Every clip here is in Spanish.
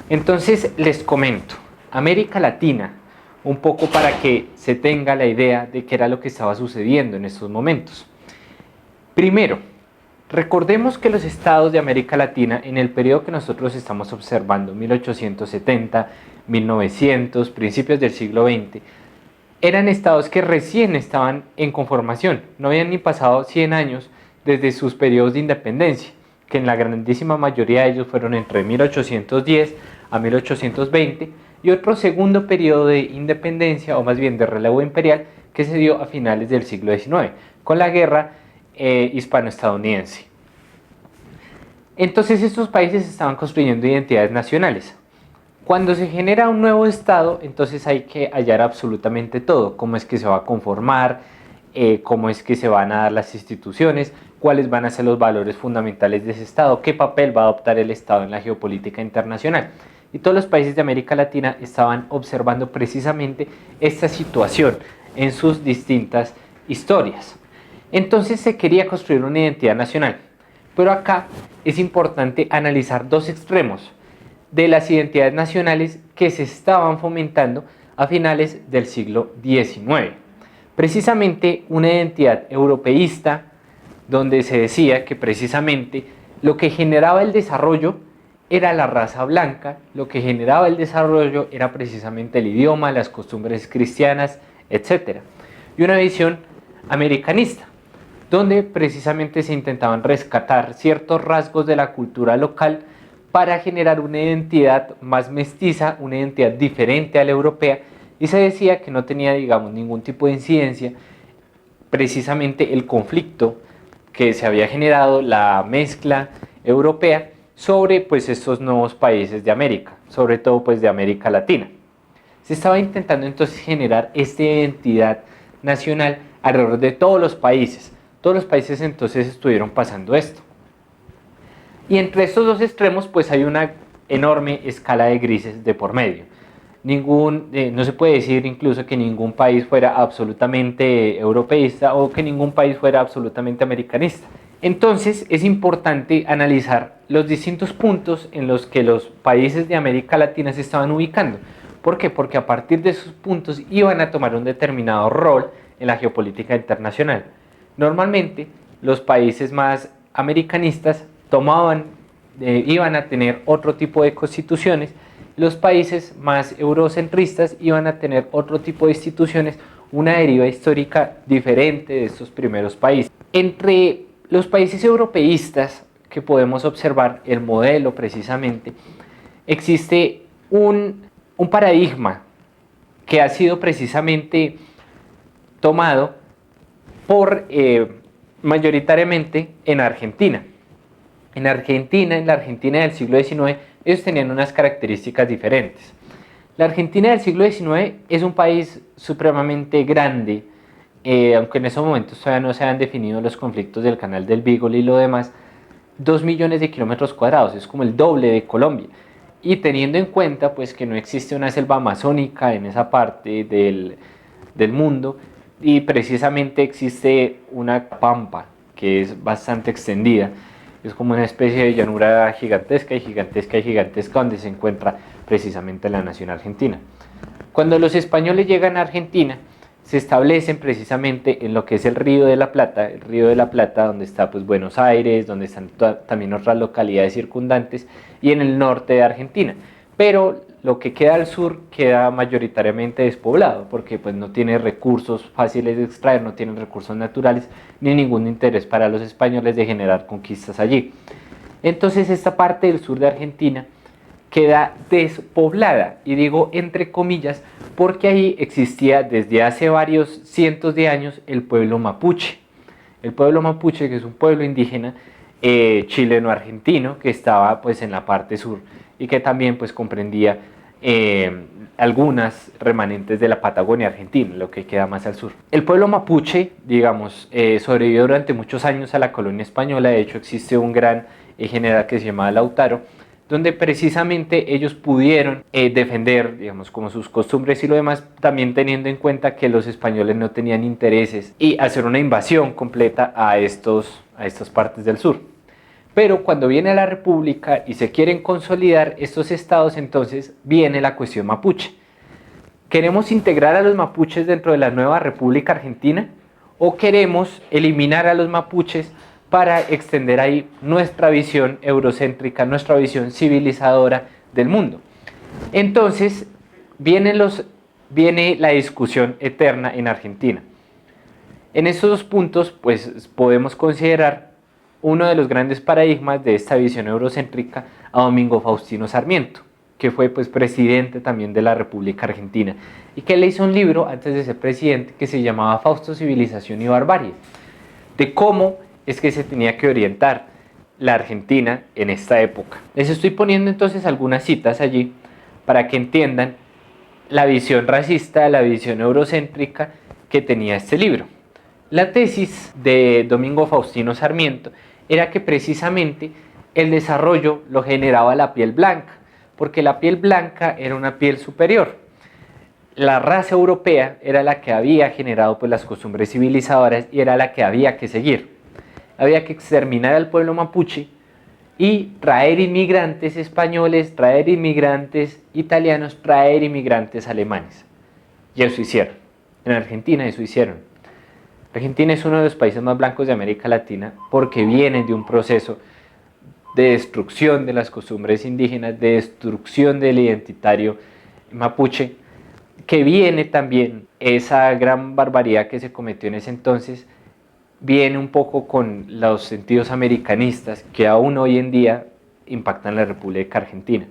Entonces les comento, América Latina, un poco para que se tenga la idea de qué era lo que estaba sucediendo en estos momentos. Primero, recordemos que los estados de América Latina en el periodo que nosotros estamos observando, 1870, 1900, principios del siglo XX, eran estados que recién estaban en conformación, no habían ni pasado 100 años desde sus periodos de independencia, que en la grandísima mayoría de ellos fueron entre 1810 a 1820, y otro segundo periodo de independencia, o más bien de relevo imperial, que se dio a finales del siglo XIX, con la guerra hispano-estadounidense. Entonces estos países estaban construyendo identidades nacionales. Cuando se genera un nuevo estado, entonces hay que hallar absolutamente todo, cómo es que se va a conformar, cómo es que se van a dar las instituciones, cuáles van a ser los valores fundamentales de ese estado, qué papel va a adoptar el estado en la geopolítica internacional. Y todos los países de América Latina estaban observando precisamente esta situación en sus distintas historias. Entonces se quería construir una identidad nacional, pero acá es importante analizar dos extremos de las identidades nacionales que se estaban fomentando a finales del siglo XIX. Precisamente una identidad europeísta, donde se decía que precisamente lo que generaba el desarrollo era la raza blanca, lo que generaba el desarrollo era precisamente el idioma, las costumbres cristianas, etc. Y una visión americanista, donde precisamente se intentaban rescatar ciertos rasgos de la cultura local para generar una identidad más mestiza, una identidad diferente a la europea, y se decía que no tenía, digamos, ningún tipo de incidencia precisamente el conflicto que se había generado, la mezcla europea sobre pues estos nuevos países de América, sobre todo pues de América Latina. Se estaba intentando entonces generar esta identidad nacional alrededor de todos los países. Todos los países entonces estuvieron pasando esto. Y entre estos dos extremos pues hay una enorme escala de grises de por medio. No se puede decir incluso que ningún país fuera absolutamente europeísta o que ningún país fuera absolutamente americanista. Entonces es importante analizar los distintos puntos en los que los países de América Latina se estaban ubicando. ¿Por qué? Porque a partir de esos puntos iban a tomar un determinado rol en la geopolítica internacional. Normalmente los países más americanistas iban a tener otro tipo de constituciones, los países más eurocentristas iban a tener otro tipo de instituciones, una deriva histórica diferente de estos primeros países. Entre los países europeístas que podemos observar el modelo precisamente, existe un paradigma que ha sido precisamente tomado por mayoritariamente en Argentina. En la Argentina del siglo XIX, ellos tenían unas características diferentes. La Argentina del siglo XIX es un país supremamente grande, aunque en esos momentos todavía no se han definido los conflictos del Canal del Beagle y lo demás, 2 millones de kilómetros cuadrados, es como el doble de Colombia. Y teniendo en cuenta pues, que no existe una selva amazónica en esa parte del mundo, y precisamente existe una pampa que es bastante extendida, es como una especie de llanura gigantesca y gigantesca y gigantesca donde se encuentra precisamente la nación argentina. Cuando los españoles llegan a Argentina, se establecen precisamente en lo que es el Río de la Plata, donde está pues, Buenos Aires, donde están también otras localidades circundantes, y en el norte de Argentina. Pero lo que queda al sur queda mayoritariamente despoblado, porque pues, no tiene recursos fáciles de extraer, no tiene recursos naturales, ni ningún interés para los españoles de generar conquistas allí. Entonces esta parte del sur de Argentina queda despoblada, y digo entre comillas, porque ahí existía desde hace varios cientos de años el pueblo mapuche. El pueblo mapuche, que es un pueblo indígena chileno-argentino, que estaba pues en la parte sur y que también pues comprendía algunas remanentes de la Patagonia Argentina, lo que queda más al sur. El pueblo mapuche, digamos, sobrevivió durante muchos años a la colonia española. De hecho existe un gran general que se llamaba Lautaro, donde precisamente ellos pudieron defender, digamos, como sus costumbres y lo demás, también teniendo en cuenta que los españoles no tenían intereses y hacer una invasión completa a estas partes del sur. Pero cuando viene la república y se quieren consolidar estos estados, entonces viene la cuestión mapuche. ¿Queremos integrar a los mapuches dentro de la nueva República Argentina o queremos eliminar a los mapuches para extender ahí nuestra visión eurocéntrica, nuestra visión civilizadora del mundo? Entonces viene la discusión eterna en Argentina. En estos dos puntos pues podemos considerar uno de los grandes paradigmas de esta visión eurocéntrica a Domingo Faustino Sarmiento, que fue pues presidente también de la República Argentina y que le hizo un libro antes de ser presidente que se llamaba Fausto, Civilización y Barbarie, de cómo es que se tenía que orientar la Argentina en esta época. Les estoy poniendo entonces algunas citas allí para que entiendan la visión racista, la visión eurocéntrica que tenía este libro. La tesis de Domingo Faustino Sarmiento era que precisamente el desarrollo lo generaba la piel blanca, porque la piel blanca era una piel superior. La raza europea era la que había generado pues, las costumbres civilizadoras y era la que había que seguir. Había que exterminar al pueblo mapuche y traer inmigrantes españoles, traer inmigrantes italianos, traer inmigrantes alemanes. Y eso hicieron. En Argentina eso hicieron. Argentina es uno de los países más blancos de América Latina porque viene de un proceso de destrucción de las costumbres indígenas, de destrucción del identitario mapuche, que viene también esa gran barbaridad que se cometió en ese entonces, viene un poco con los sentidos americanistas que aún hoy en día impactan la República Argentina.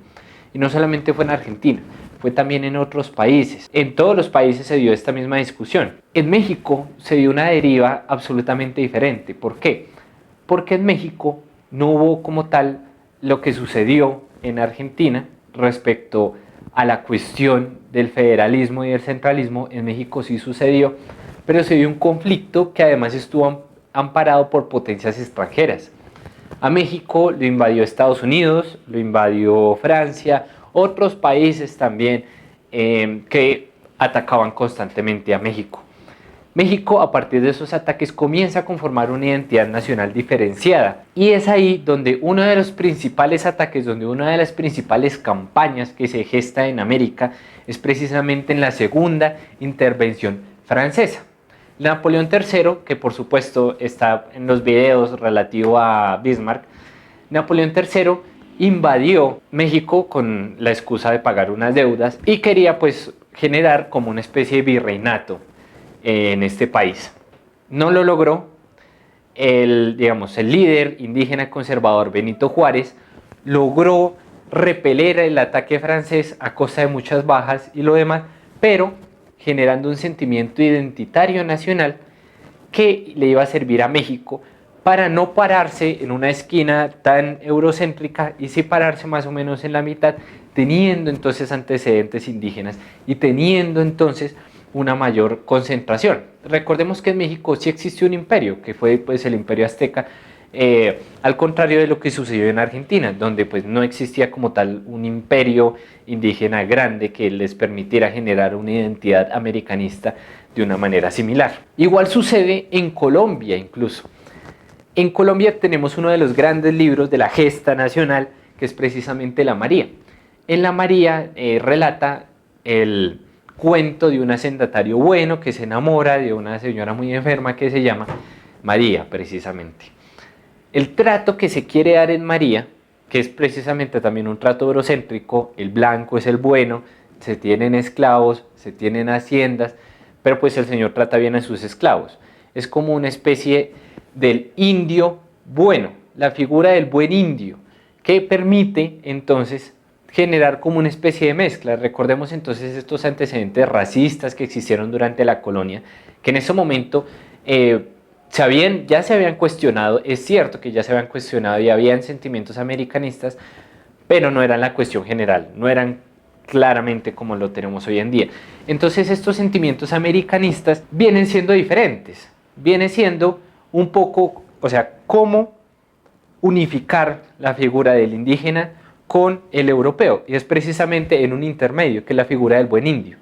Y no solamente fue en Argentina, fue también en otros países. En todos los países se dio esta misma discusión. En México se dio una deriva absolutamente diferente. ¿Por qué? Porque en México no hubo como tal lo que sucedió en Argentina respecto a la cuestión del federalismo y del centralismo. En México sí sucedió, pero se dio un conflicto que además estuvo amparado por potencias extranjeras. A México lo invadió Estados Unidos, lo invadió Francia, otros países también que atacaban constantemente a México. México, a partir de esos ataques, comienza a conformar una identidad nacional diferenciada. Y es ahí donde uno de los principales ataques, donde una de las principales campañas que se gesta en América es precisamente en la segunda intervención francesa. Napoleón III, que por supuesto está en los videos relativo a Bismarck, Napoleón III invadió México con la excusa de pagar unas deudas y quería pues generar como una especie de virreinato en este país. No lo logró. El líder indígena conservador Benito Juárez logró repeler el ataque francés a costa de muchas bajas y lo demás, pero generando un sentimiento identitario nacional que le iba a servir a México para no pararse en una esquina tan eurocéntrica y sí pararse más o menos en la mitad, teniendo entonces antecedentes indígenas y teniendo entonces una mayor concentración. Recordemos que en México sí existió un imperio, que fue pues el imperio azteca, al contrario de lo que sucedió en Argentina, donde pues no existía como tal un imperio indígena grande que les permitiera generar una identidad americanista de una manera similar. Igual sucede en Colombia incluso. En Colombia tenemos uno de los grandes libros de la gesta nacional, que es precisamente La María. En La María relata el cuento de un hacendatario bueno que se enamora de una señora muy enferma que se llama María, precisamente. El trato que se quiere dar en María, que es precisamente también un trato eurocéntrico, el blanco es el bueno, se tienen esclavos, se tienen haciendas, pero pues el Señor trata bien a sus esclavos. Es como una especie del indio bueno, la figura del buen indio, que permite entonces generar como una especie de mezcla. Recordemos entonces estos antecedentes racistas que existieron durante la colonia, que en ese momento ya se habían cuestionado. Es cierto que ya se habían cuestionado y habían sentimientos americanistas, pero no eran la cuestión general, no eran claramente como lo tenemos hoy en día. Entonces estos sentimientos americanistas vienen siendo diferentes, viene siendo un poco, cómo unificar la figura del indígena con el europeo, y es precisamente en un intermedio, que es la figura del buen indio.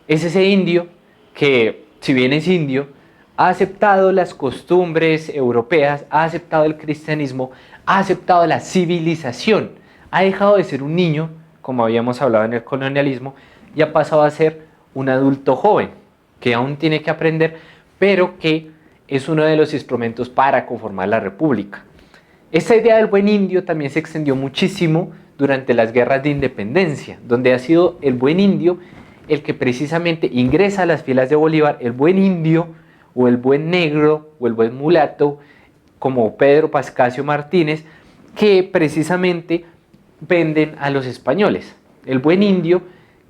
Es ese indio que, si bien es indio, ha aceptado las costumbres europeas, ha aceptado el cristianismo, ha aceptado la civilización, ha dejado de ser un niño, como habíamos hablado en el colonialismo, y ha pasado a ser un adulto joven, que aún tiene que aprender, pero que es uno de los instrumentos para conformar la república. Esta idea del buen indio también se extendió muchísimo durante las guerras de independencia, donde ha sido el buen indio el que precisamente ingresa a las filas de Bolívar, el buen indio o el buen negro o el buen mulato, como Pedro Pascasio Martínez, que precisamente venden a los españoles. El buen indio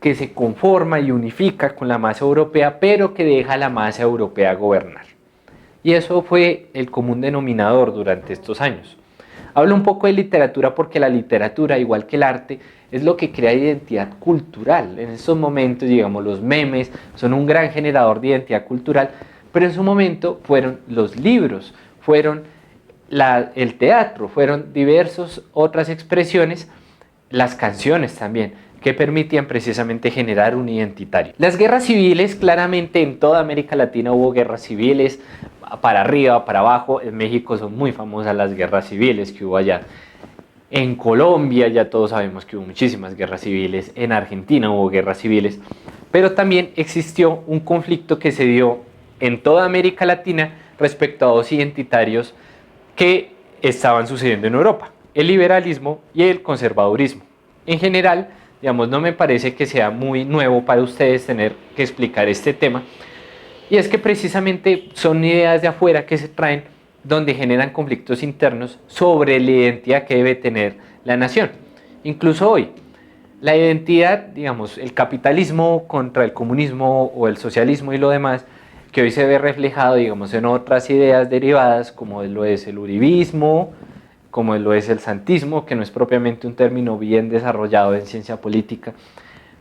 que se conforma y unifica con la masa europea, pero que deja a la masa europea gobernar. Y eso fue el común denominador durante estos años. Hablo un poco de literatura porque la literatura, igual que el arte, es lo que crea identidad cultural. En estos momentos, digamos, los memes son un gran generador de identidad cultural, pero en su momento fueron los libros, fueron el teatro, fueron diversas otras expresiones, las canciones también, que permitían precisamente generar un identitario. Las guerras civiles, claramente en toda América Latina hubo guerras civiles, para arriba, para abajo. En México son muy famosas las guerras civiles que hubo allá. En Colombia ya todos sabemos que hubo muchísimas guerras civiles, en Argentina hubo guerras civiles, pero también existió un conflicto que se dio en toda América Latina respecto a dos identitarios que estaban sucediendo en Europa, el liberalismo y el conservadurismo. En general, digamos, no me parece que sea muy nuevo para ustedes tener que explicar este tema, y es que precisamente son ideas de afuera que se traen donde generan conflictos internos sobre la identidad que debe tener la nación. Incluso hoy, la identidad, digamos, el capitalismo contra el comunismo o el socialismo y lo demás, que hoy se ve reflejado, digamos, en otras ideas derivadas, como lo es el uribismo, como lo es el santismo, que no es propiamente un término bien desarrollado en ciencia política,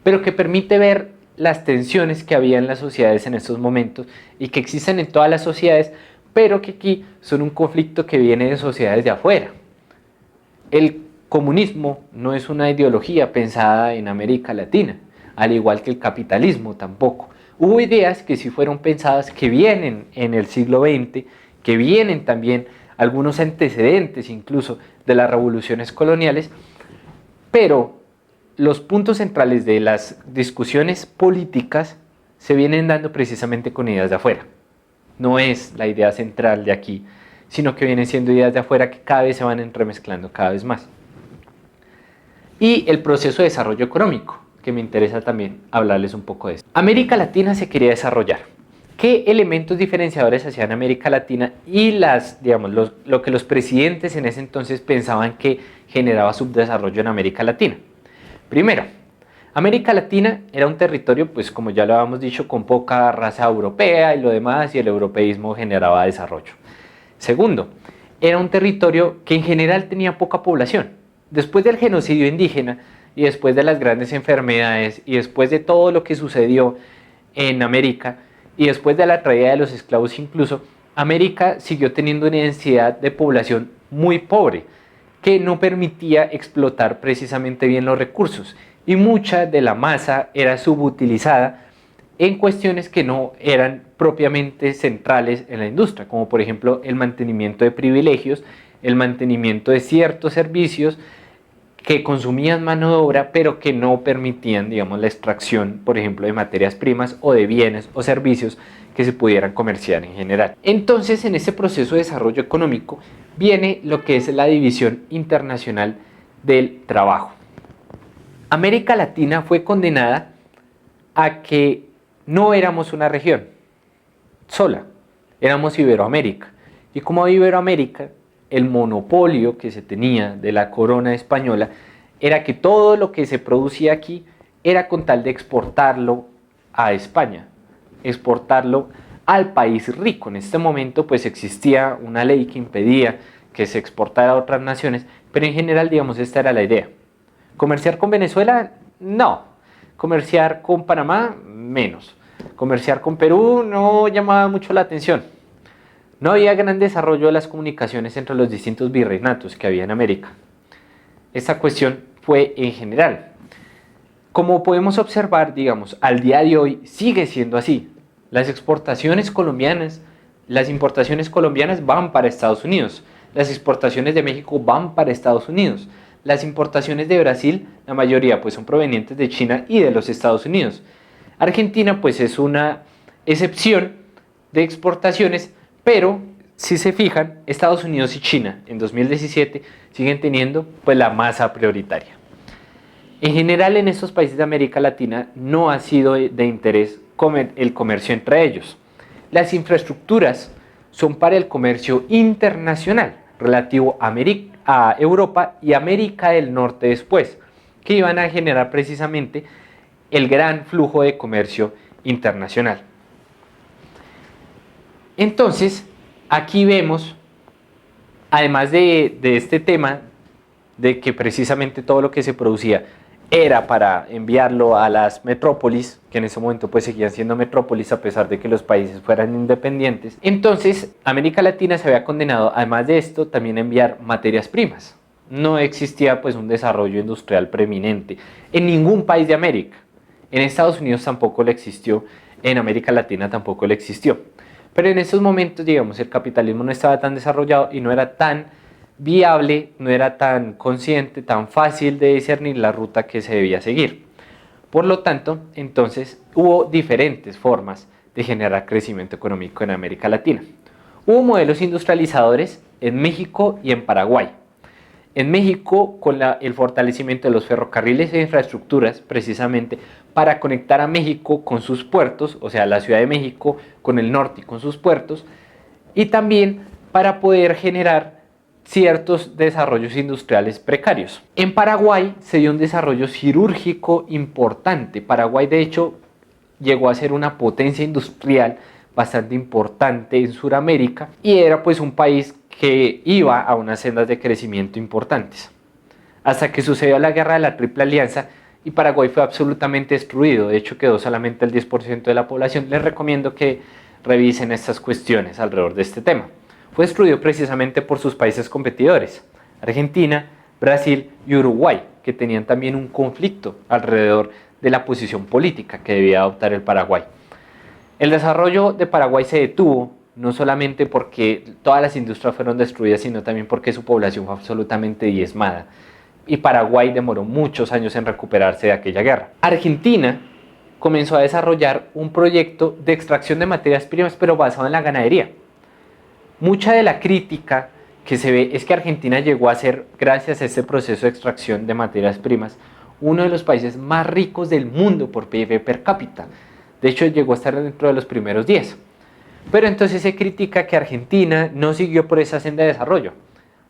pero que permite ver las tensiones que había en las sociedades en estos momentos y que existen en todas las sociedades, pero que aquí son un conflicto que viene de sociedades de afuera. El comunismo no es una ideología pensada en América Latina, al igual que el capitalismo tampoco. Hubo ideas que sí fueron pensadas, que vienen en el siglo XX, que vienen también algunos antecedentes incluso de las revoluciones coloniales, pero los puntos centrales de las discusiones políticas se vienen dando precisamente con ideas de afuera. No es la idea central de aquí, sino que vienen siendo ideas de afuera que cada vez se van entremezclando cada vez más. Y el proceso de desarrollo económico, que me interesa también hablarles un poco de eso. América Latina se quería desarrollar. ¿Qué elementos diferenciadores hacían América Latina y lo que los presidentes en ese entonces pensaban que generaba subdesarrollo en América Latina? Primero, América Latina era un territorio, pues como ya lo habíamos dicho, con poca raza europea y lo demás, y el europeísmo generaba desarrollo. Segundo, era un territorio que en general tenía poca población. Después del genocidio indígena y después de las grandes enfermedades y después de todo lo que sucedió en América y después de la tragedia de los esclavos incluso, América siguió teniendo una densidad de población muy pobre, que no permitía explotar precisamente bien los recursos, y mucha de la masa era subutilizada en cuestiones que no eran propiamente centrales en la industria, como por ejemplo el mantenimiento de privilegios, el mantenimiento de ciertos servicios que consumían mano de obra, pero que no permitían, digamos, la extracción, por ejemplo, de materias primas o de bienes o servicios que se pudieran comerciar en general. Entonces, en este proceso de desarrollo económico viene lo que es la división internacional del trabajo. América Latina fue condenada a que no éramos una región sola, éramos Iberoamérica. Y como Iberoamérica, el monopolio que se tenía de la corona española era que todo lo que se producía aquí era con tal de exportarlo a España, exportarlo al país rico. En este momento pues existía una ley que impedía que se exportara a otras naciones, pero en general, digamos, esta era la idea. ¿Comerciar con Venezuela? No. ¿Comerciar con Panamá? Menos. ¿Comerciar con Perú? No llamaba mucho la atención. No había gran desarrollo de las comunicaciones entre los distintos virreinatos que había en América. Esta cuestión fue en general. Como podemos observar, digamos, al día de hoy sigue siendo así. Las exportaciones colombianas, las importaciones colombianas van para Estados Unidos. Las exportaciones de México van para Estados Unidos. Las importaciones de Brasil, la mayoría pues son provenientes de China y de los Estados Unidos. Argentina pues es una excepción de exportaciones, pero si se fijan, Estados Unidos y China en 2017 siguen teniendo pues la masa prioritaria. En general en estos países de América Latina no ha sido de interés el comercio entre ellos. Las infraestructuras son para el comercio internacional relativo a Europa y América del Norte después, que iban a generar precisamente el gran flujo de comercio internacional. Entonces, aquí vemos, además de este tema, de que precisamente todo lo que se producía era para enviarlo a las metrópolis, que en ese momento pues seguían siendo metrópolis a pesar de que los países fueran independientes. Entonces, América Latina se había condenado, además de esto, también a enviar materias primas. No existía pues un desarrollo industrial preeminente en ningún país de América. En Estados Unidos tampoco le existió, en América Latina tampoco le existió. Pero en esos momentos, digamos, el capitalismo no estaba tan desarrollado y no era tan viable, no era tan consciente, tan fácil de discernir la ruta que se debía seguir. Por lo tanto, entonces hubo diferentes formas de generar crecimiento económico en América Latina. Hubo modelos industrializadores en México y en Paraguay. En México, con el fortalecimiento de los ferrocarriles e infraestructuras, precisamente para conectar a México con sus puertos, o sea, la Ciudad de México con el norte y con sus puertos, y también para poder generar ciertos desarrollos industriales precarios. En Paraguay se dio un desarrollo cirúrgico importante. Paraguay, de hecho, llegó a ser una potencia industrial bastante importante en Sudamérica y era pues un país que iba a unas sendas de crecimiento importantes. Hasta que sucedió la guerra de la Triple Alianza y Paraguay fue absolutamente destruido. De hecho, quedó solamente el 10% de la población. Les recomiendo que revisen estas cuestiones alrededor de este tema. Fue destruido precisamente por sus países competidores, Argentina, Brasil y Uruguay, que tenían también un conflicto alrededor de la posición política que debía adoptar el Paraguay. El desarrollo de Paraguay se detuvo no solamente porque todas las industrias fueron destruidas, sino también porque su población fue absolutamente diezmada. Y Paraguay demoró muchos años en recuperarse de aquella guerra. Argentina comenzó a desarrollar un proyecto de extracción de materias primas, pero basado en la ganadería. Mucha de la crítica que se ve es que Argentina llegó a ser, gracias a este proceso de extracción de materias primas, uno de los países más ricos del mundo por PIB per cápita. De hecho, llegó a estar dentro de los primeros 10. Pero entonces se critica que Argentina no siguió por esa senda de desarrollo.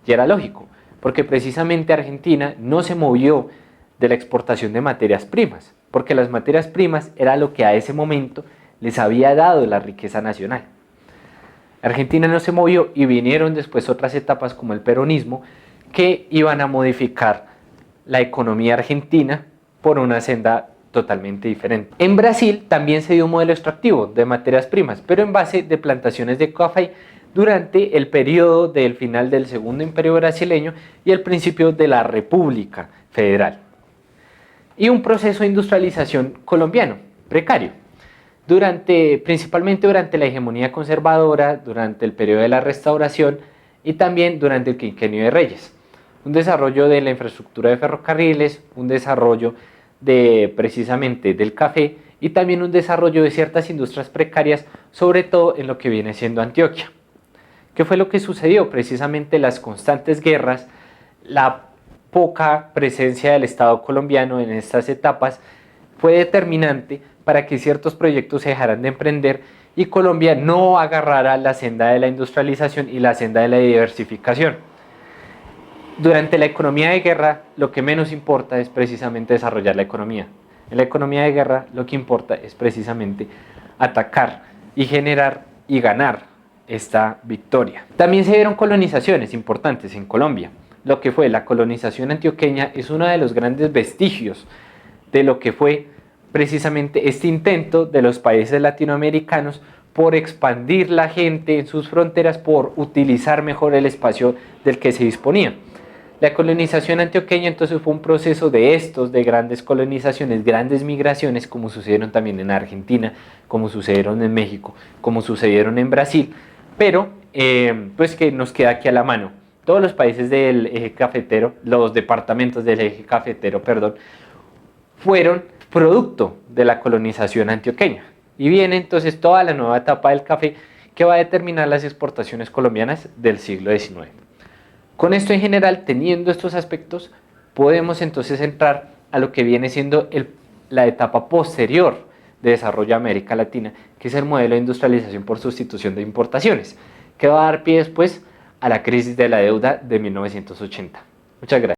Y era lógico, porque precisamente Argentina no se movió de la exportación de materias primas, porque las materias primas era lo que a ese momento les había dado la riqueza nacional. Argentina no se movió y vinieron después otras etapas como el peronismo que iban a modificar la economía argentina por una senda totalmente diferente. En Brasil también se dio un modelo extractivo de materias primas, pero en base de plantaciones de café durante el periodo del final del Segundo Imperio Brasileño y el principio de la República Federal. Y un proceso de industrialización colombiano, precario. Principalmente durante la hegemonía conservadora, durante el periodo de la Restauración y también durante el Quinquenio de Reyes. Un desarrollo de la infraestructura de ferrocarriles, un desarrollo precisamente del café y también un desarrollo de ciertas industrias precarias, sobre todo en lo que viene siendo Antioquia. ¿Qué fue lo que sucedió? Precisamente las constantes guerras, la poca presencia del Estado colombiano en estas etapas fue determinante para que ciertos proyectos se dejaran de emprender y Colombia no agarrara la senda de la industrialización y la senda de la diversificación. Durante la economía de guerra, lo que menos importa es precisamente desarrollar la economía. En la economía de guerra, lo que importa es precisamente atacar y generar y ganar esta victoria. También se dieron colonizaciones importantes en Colombia. Lo que fue la colonización antioqueña es uno de los grandes vestigios de lo que fue precisamente este intento de los países latinoamericanos por expandir la gente en sus fronteras, por utilizar mejor el espacio del que se disponía. La colonización antioqueña entonces fue un proceso de grandes colonizaciones, grandes migraciones, como sucedieron también en Argentina, como sucedieron en México, como sucedieron en Brasil, pero pues que nos queda aquí a la mano. todos los países del eje cafetero, los departamentos del eje cafetero, perdón, fueron producto de la colonización antioqueña. Y viene entonces toda la nueva etapa del café que va a determinar las exportaciones colombianas del siglo XIX. Con esto en general, teniendo estos aspectos, podemos entonces entrar a lo que viene siendo la etapa posterior de desarrollo de América Latina, que es el modelo de industrialización por sustitución de importaciones, que va a dar pie después a la crisis de la deuda de 1980. Muchas gracias.